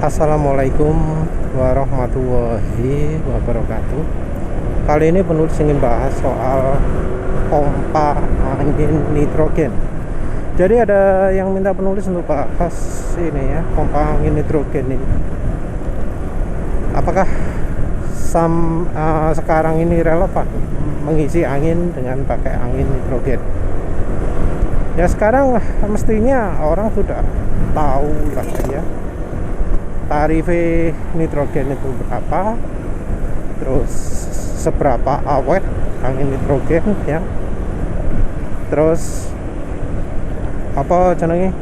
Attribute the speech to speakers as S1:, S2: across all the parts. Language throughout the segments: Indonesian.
S1: Assalamualaikum warahmatullahi wabarakatuh. Kali ini penulis ingin bahas soal pompa angin nitrogen. Jadi ada yang minta penulis untuk bahas ini ya, pompa angin nitrogen ini. Apakah sekarang ini relevan mengisi angin dengan pakai angin nitrogen? Ya sekarang mestinya orang sudah tahu lah ya, tarif nitrogen itu berapa, terus seberapa awet angin nitrogen ya, terus apa jenenge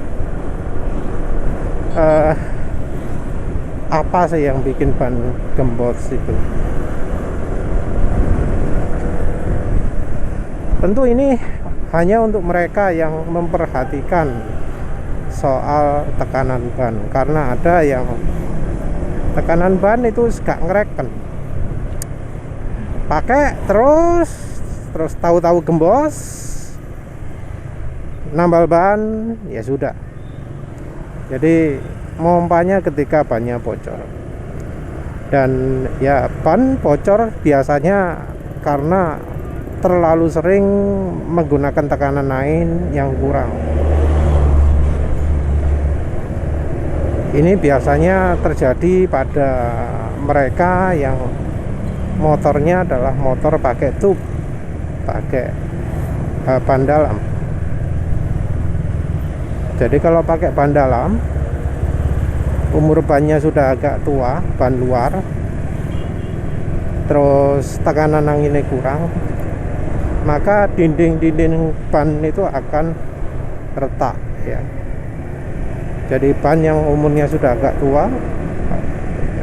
S1: apa sih yang bikin ban gembos itu. Tentu ini hanya untuk mereka yang memperhatikan soal tekanan ban, karena ada yang tekanan ban itu gak ngereken, pakai terus tahu-tahu gembos, nambal ban ya sudah. Jadi mompanya ketika bannya bocor, dan ya ban bocor biasanya karena terlalu sering menggunakan tekanan angin yang kurang. Ini biasanya terjadi pada mereka yang motornya adalah motor pakai tube, pakai ban dalam. Jadi kalau pakai ban dalam, umur bannya sudah agak tua, ban luar, terus tekanan anginnya kurang, maka dinding-dinding ban itu akan retak ya. Jadi ban yang umurnya sudah agak tua,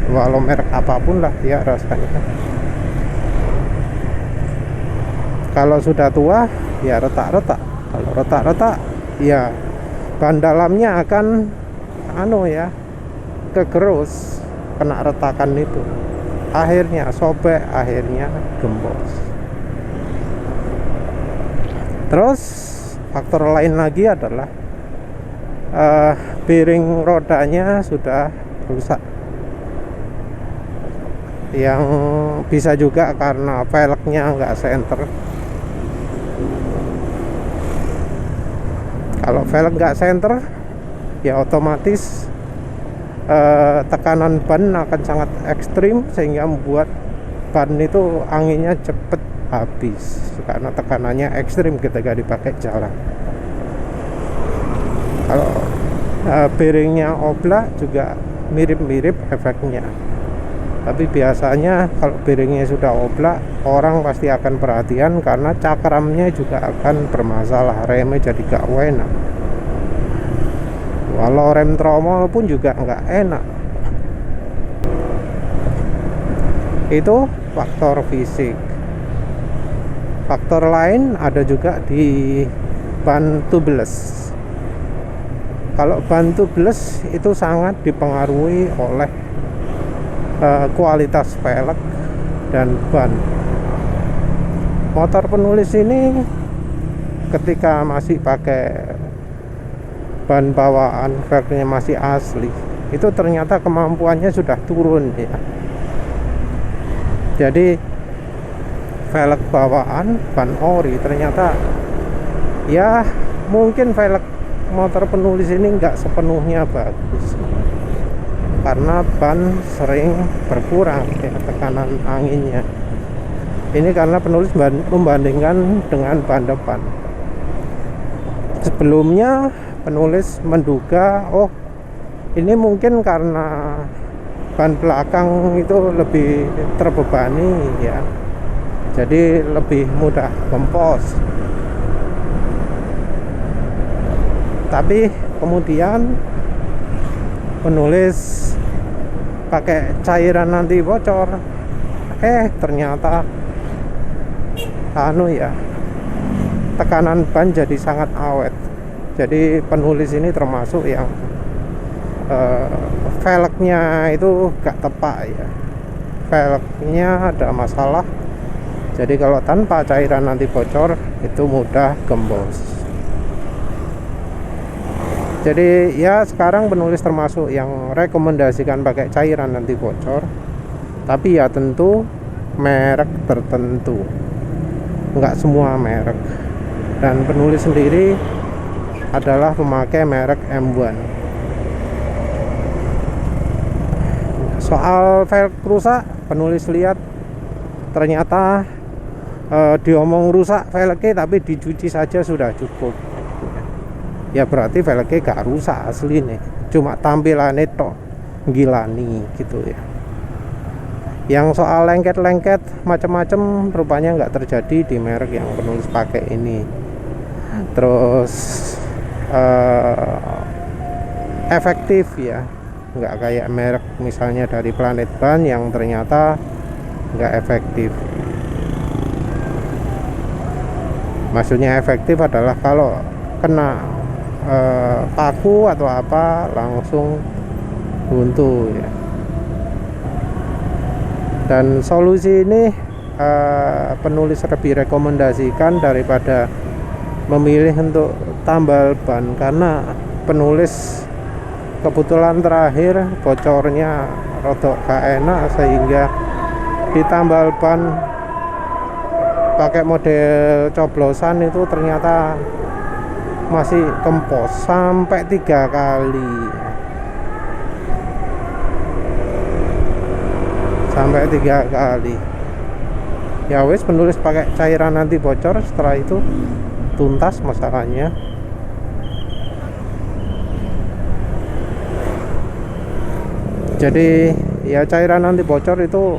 S1: walau merek apapun lah ya rasanya, kalau sudah tua ya retak-retak. Kalau retak-retak ya ban dalamnya akan kegerus, kena retakan itu, akhirnya sobek, akhirnya gembos. Terus faktor lain lagi adalah bearing rodanya sudah rusak, yang bisa juga karena velgnya nggak senter. Kalau velg nggak senter ya otomatis tekanan ban akan sangat ekstrim, sehingga membuat ban itu anginnya cepet habis karena tekanannya ekstrim ketika dipakai jalan. Kalau bearingnya oblak juga mirip-mirip efeknya, tapi biasanya kalau bearingnya sudah oblak, orang pasti akan perhatian karena cakramnya juga akan bermasalah, remnya jadi gak enak. Walau rem tromol pun juga nggak enak. Itu faktor fisik. Faktor lain ada juga di ban tubeless. Kalau ban tubeless itu sangat dipengaruhi oleh kualitas velg dan ban. Motor penulis ini ketika masih pakai ban bawaan, velgnya masih asli, itu ternyata kemampuannya sudah turun ya. Jadi velg bawaan, ban ori, ternyata ya mungkin velg motor penulis ini nggak sepenuhnya bagus, karena ban sering berkurang ya, tekanan anginnya. Ini karena penulis membandingkan dengan ban depan. Sebelumnya penulis menduga, oh ini mungkin karena ban belakang itu lebih terbebani ya, jadi lebih mudah gempos. Tapi kemudian penulis pakai cairan anti bocor, ternyata tekanan ban jadi sangat awet. Jadi penulis ini termasuk yang velgnya itu gak tepat ya, velgnya ada masalah. Jadi kalau tanpa cairan anti bocor itu mudah gembos. Jadi ya sekarang penulis termasuk yang rekomendasikan pakai cairan anti bocor, tapi ya tentu merek tertentu, nggak semua merek. Dan penulis sendiri adalah pemakai merek M1. Soal velg rusak, penulis lihat ternyata diomong rusak velgnya tapi dicuci saja sudah cukup. Ya berarti velgnya gak rusak asli nih, cuma tampilannya tok gilani gitu ya. Yang soal lengket-lengket macam-macam rupanya nggak terjadi di merek yang penulis pakai ini. Terus efektif ya, nggak kayak merek misalnya dari Planet Ban yang ternyata nggak efektif. Maksudnya efektif adalah kalau kena paku atau apa langsung buntu ya. Dan solusi ini penulis lebih rekomendasikan daripada memilih untuk tambal ban, karena penulis kebetulan terakhir bocornya rodok gak enak sehingga ditambal ban pakai model coblosan itu ternyata masih kempos sampai 3 kali. Sampai 3 kali. Ya wes, penulis pakai cairan anti bocor, setelah itu tuntas masalahnya. Jadi ya cairan anti bocor itu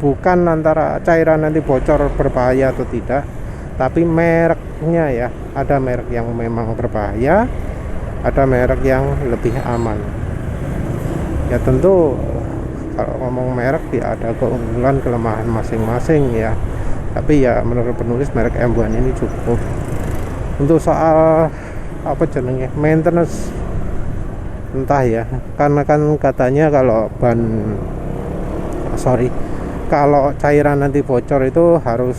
S1: bukan antara cairan anti bocor berbahaya atau tidak, tapi mereknya ya. Ada merek yang memang berbahaya, ada merek yang lebih aman. Ya tentu kalau ngomong merek ya ada keunggulan kelemahan masing-masing ya. Tapi ya menurut penulis merek M1 ini cukup. Untuk soal apa jenenge maintenance, entah ya, karena kan katanya kalau kalau cairan anti bocor itu harus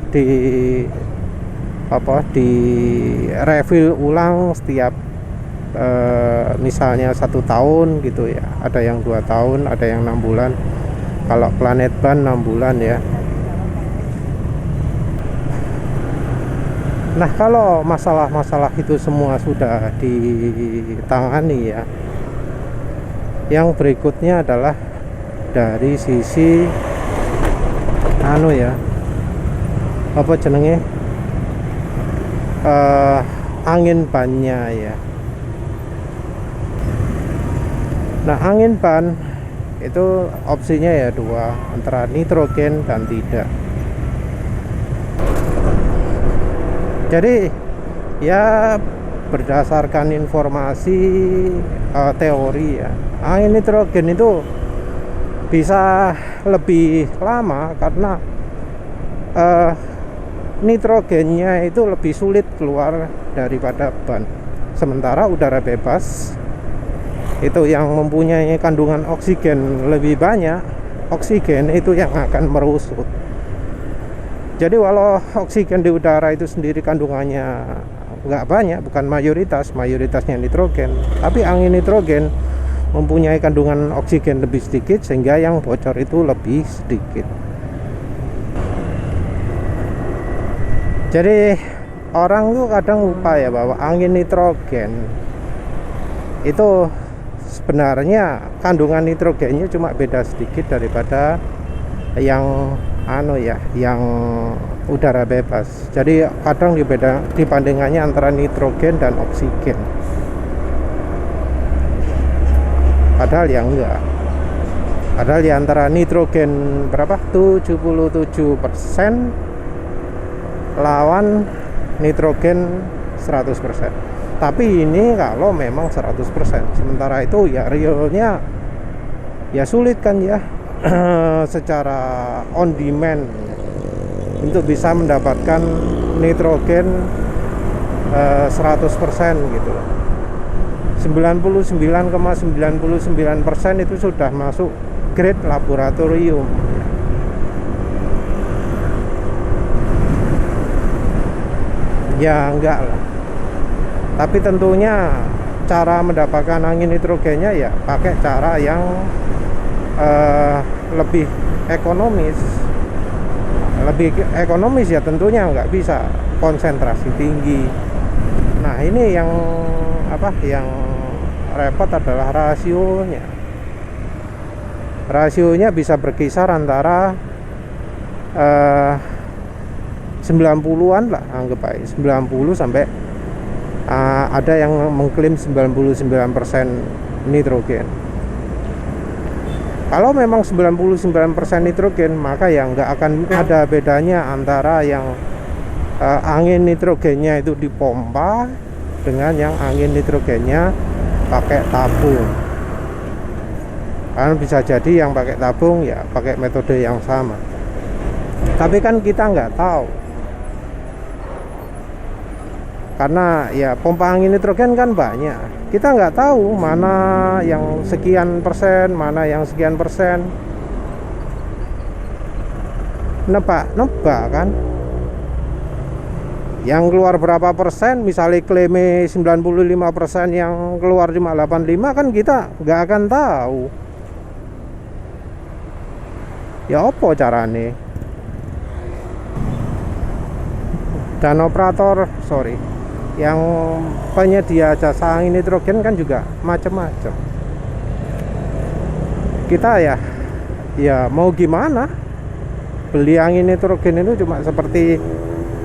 S1: di refill ulang setiap misalnya 1 tahun gitu ya. Ada yang 2 tahun, ada yang 6 bulan. Kalau Planet Ban 6 bulan ya. Nah, kalau masalah-masalah itu semua sudah ditangani ya, yang berikutnya adalah dari sisi apa jenenge angin bannya ya. Nah, angin ban itu opsinya ya 2, antara nitrogen dan tidak. Jadi ya berdasarkan informasi teori ya, angin nitrogen itu bisa lebih lama karena nitrogennya itu lebih sulit keluar daripada ban. Sementara udara bebas itu yang mempunyai kandungan oksigen lebih banyak, oksigen itu yang akan merusut. Jadi walau oksigen di udara itu sendiri kandungannya nggak banyak, bukan mayoritasnya nitrogen, tapi angin nitrogen mempunyai kandungan oksigen lebih sedikit sehingga yang bocor itu lebih sedikit. Jadi orang tuh kadang lupa ya bahwa angin nitrogen itu sebenarnya kandungan nitrogennya cuma beda sedikit daripada yang yang udara bebas. Jadi kadang dibandingannya antara nitrogen dan oksigen, padahal ya enggak. Padahal di antara nitrogen berapa 77% lawan nitrogen 100%. Tapi ini kalau memang 100%, sementara itu ya realnya ya sulit kan ya secara on demand untuk bisa mendapatkan nitrogen 100% gitu. 99,99% itu sudah masuk grade laboratorium. Ya enggak lah. Tapi tentunya cara mendapatkan angin nitrogennya ya pakai cara yang lebih ekonomis. Lebih ekonomis ya tentunya nggak bisa konsentrasi tinggi. Nah ini yang yang repot adalah rasionya. Rasionya bisa berkisar antara 90-an lah, anggap aja 90 sampai ada yang mengklaim 99% nitrogen. Kalau memang 99% nitrogen, maka ya nggak akan ada bedanya antara yang angin nitrogennya itu dipompa dengan yang angin nitrogennya pakai tabung. Kan bisa jadi yang pakai tabung ya pakai metode yang sama. Tapi kan kita nggak tahu. Karena ya pompa angin nitrogen kan banyak. Kita nggak tahu mana yang sekian persen, mana yang sekian persen. Nebak kan. Yang keluar berapa persen, misalnya klaim 95%, yang keluar cuma 85, kan kita nggak akan tahu. Ya apa carane? Dan operator, yang penyedia jasa angin nitrogen kan juga macam-macam. Kita ya mau gimana? Beli angin nitrogen itu cuma seperti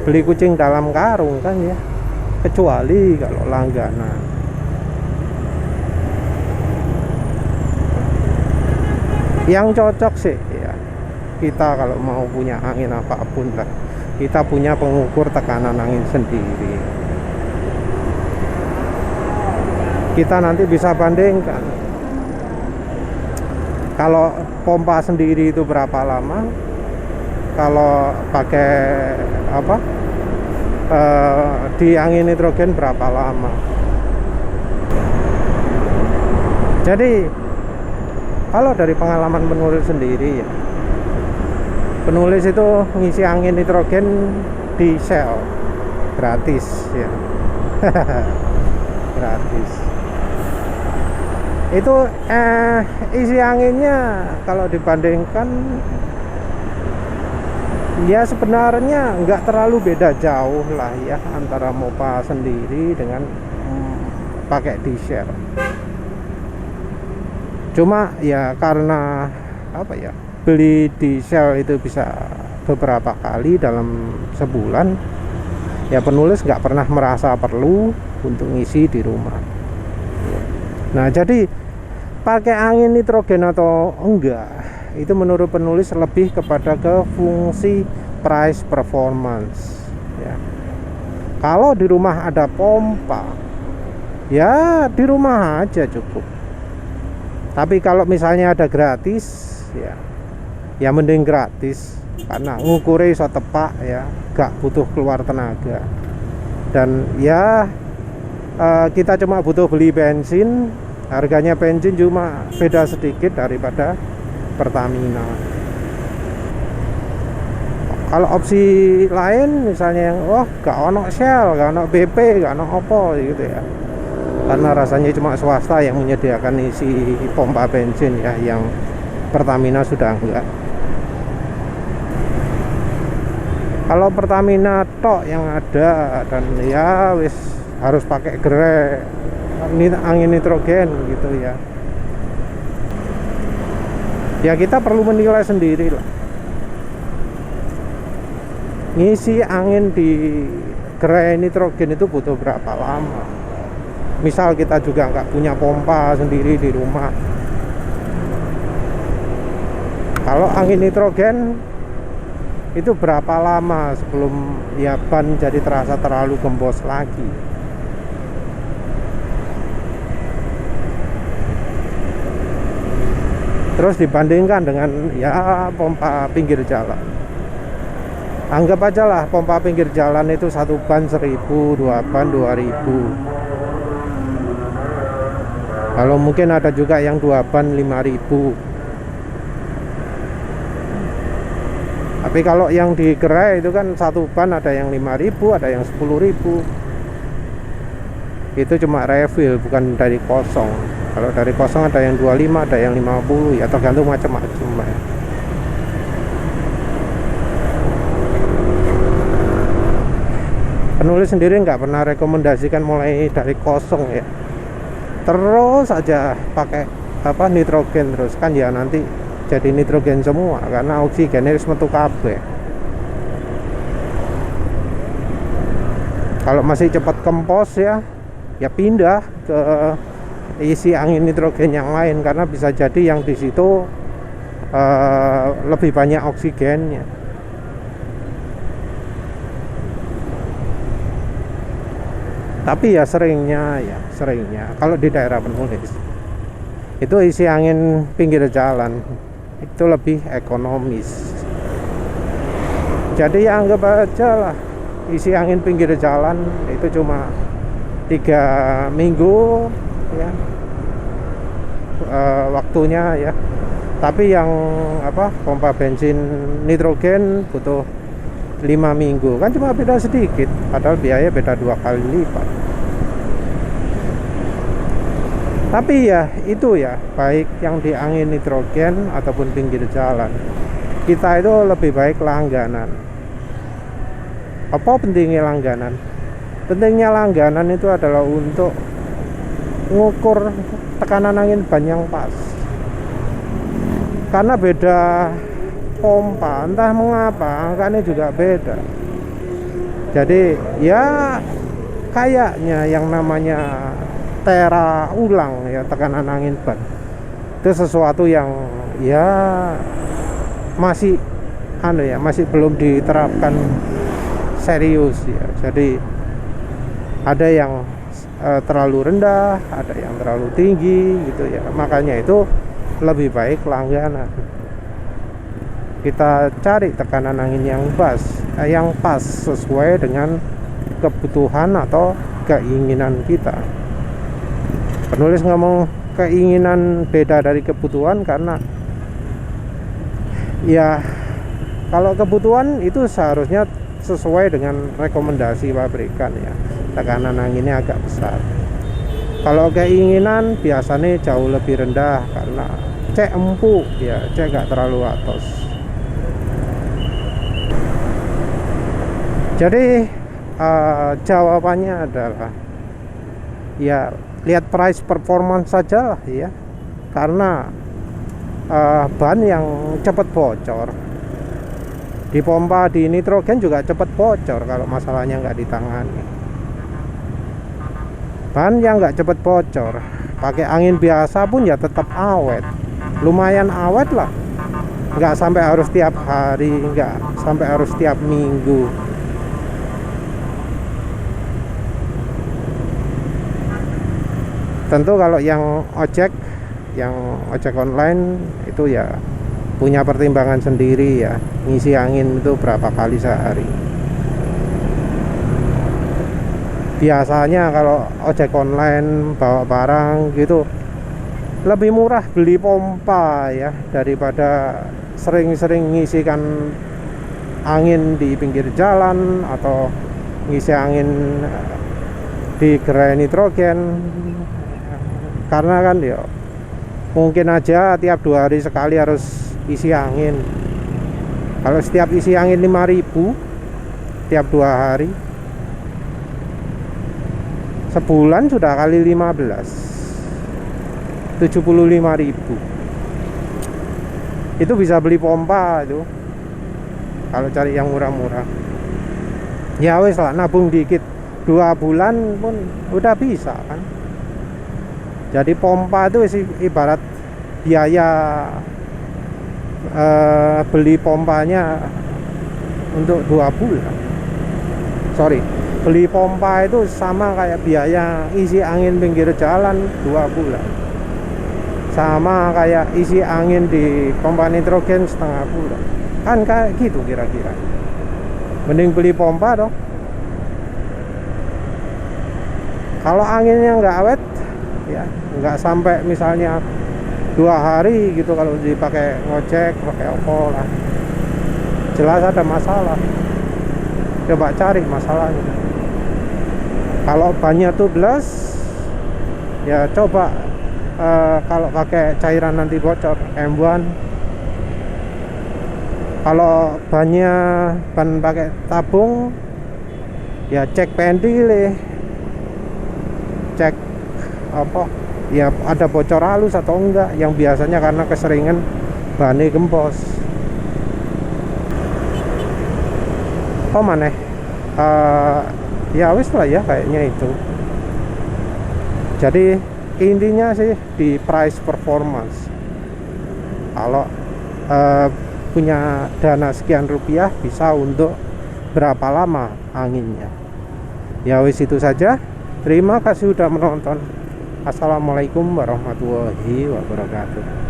S1: beli kucing dalam karung kan ya, kecuali kalau langganan. Yang cocok sih ya, kita kalau mau punya angin apapun lah, kita punya pengukur tekanan angin sendiri. Kita nanti bisa bandingkan kalau pompa sendiri itu berapa lama, kalau pakai di angin nitrogen berapa lama. Jadi kalau dari pengalaman penulis sendiri ya, penulis itu ngisi angin nitrogen di Shell gratis ya. Gratis. Itu isi anginnya kalau dibandingkan ya sebenarnya nggak terlalu beda jauh lah ya antara Mopa sendiri dengan pakai di Shell. Cuma ya karena beli di Shell itu bisa beberapa kali dalam sebulan, ya penulis nggak pernah merasa perlu untuk ngisi di rumah. Nah jadi pakai angin nitrogen atau enggak, itu menurut penulis lebih kepada ke fungsi price performance ya. Kalau di rumah ada pompa, ya di rumah aja cukup. Tapi kalau misalnya ada gratis ya mending gratis, karena ngukurnya iso tepak ya, gak butuh keluar tenaga. Dan ya kita cuma butuh beli bensin, harganya bensin cuma beda sedikit daripada Pertamina. Kalau opsi lain misalnya yang gak ono Shell, gak ono BP, gak ono Oppo gitu ya, karena rasanya cuma swasta yang menyediakan isi pompa bensin ya, yang Pertamina sudah enggak. Kalau Pertamina tok yang ada, dan ya wis harus pakai gerai angin nitrogen gitu ya. Ya kita perlu menilai sendiri lah, ngisi angin di gerai nitrogen itu butuh berapa lama. Misal kita juga nggak punya pompa sendiri di rumah, kalau angin nitrogen itu berapa lama sebelum ya ban jadi terasa terlalu gembos lagi. Terus dibandingkan dengan ya pompa pinggir jalan. Anggap aja lah pompa pinggir jalan itu satu ban 1000, dua ban 2000. Kalau mungkin ada juga yang dua ban 5000. Tapi kalau yang di gerai itu kan satu ban ada yang 5000, ada yang 10.000. itu cuma refill, bukan dari kosong. Kalau dari kosong ada yang 25, ada yang 50, ya tergantung macam-macam ya. Penulis sendiri nggak pernah rekomendasikan mulai dari kosong ya, terus aja pakai nitrogen terus, kan ya nanti jadi nitrogen semua karena oksigennya harus metu kabeh. Kalau masih cepat kempos ya pindah ke isi angin nitrogen yang lain, karena bisa jadi yang di situ lebih banyak oksigennya. Tapi ya seringnya kalau di daerah penulis itu isi angin pinggir jalan itu lebih ekonomis. Jadi ya anggap aja lah isi angin pinggir jalan itu cuma 3 minggu ya waktunya ya. Tapi yang pompa bensin nitrogen butuh 5 minggu, kan cuma beda sedikit, padahal biaya beda 2 kali lipat. Tapi ya itu ya, baik yang di angin nitrogen ataupun pinggir jalan, kita itu lebih baik langganan. Apa pentingnya langganan? Pentingnya langganan itu adalah untuk ngukur tekanan angin ban yang pas. Karena beda pompa, entah mengapa angkanya juga beda. Jadi ya kayaknya yang namanya tera ulang ya, tekanan angin ban itu sesuatu yang ya masih masih belum diterapkan serius ya. Jadi ada yang terlalu rendah, ada yang terlalu tinggi gitu ya. Makanya itu lebih baik langganan. Kita cari tekanan angin yang pas sesuai dengan kebutuhan atau keinginan kita. Penulis ngomong keinginan beda dari kebutuhan karena ya kalau kebutuhan itu seharusnya sesuai dengan rekomendasi pabrikan ya, tekanan anginnya agak besar. Kalau keinginan biasanya jauh lebih rendah karena cek empuk ya, cek gak terlalu atas. Jadi jawabannya adalah ya lihat price performance saja lah ya, karena ban yang cepat bocor di pompa di nitrogen juga cepat bocor kalau masalahnya nggak ditangani. Ban yang nggak cepat bocor pakai angin biasa pun ya tetap awet, lumayan awet lah, nggak sampai harus tiap hari, nggak sampai harus tiap minggu. Tentu kalau yang ojek online itu ya punya pertimbangan sendiri ya, ngisi angin itu berapa kali sehari. Biasanya kalau ojek online bawa barang gitu lebih murah beli pompa ya, daripada sering-sering ngisikan angin di pinggir jalan atau ngisi angin di gerai nitrogen. Karena kan ya mungkin aja tiap 2 hari sekali harus isi angin. Kalau setiap isi angin 5.000 tiap 2 hari, sebulan sudah kali 15, 75.000. Itu bisa beli pompa itu kalau cari yang murah-murah. Ya wes lah, nabung dikit 2 bulan pun udah bisa kan. Jadi pompa itu ibarat biaya beli pompanya untuk 2 bulan. Beli pompa itu sama kayak biaya isi angin pinggir jalan 2 bulan. Sama kayak isi angin di pompa nitrogen setengah bulan. Kan kayak gitu kira-kira. Mending beli pompa dong. Kalau anginnya nggak awet ya, nggak sampai misalnya 2 hari gitu, kalau dipakai ngojek pakai opol lah, jelas ada masalah. Coba cari masalahnya. Kalau bannya tubeless ya coba kalau pakai cairan nanti bocor M1. Kalau bannya ban pakai tabung ya cek pendile, cek apa ya ada bocor halus atau enggak, yang biasanya karena keseringan bannya gempos. Oh maneh ya wis lah ya kayaknya itu. Jadi intinya sih di price performance. Kalau punya dana sekian rupiah bisa untuk berapa lama anginnya. Ya wis itu saja. Terima kasih sudah menonton. Assalamualaikum warahmatullahi wabarakatuh.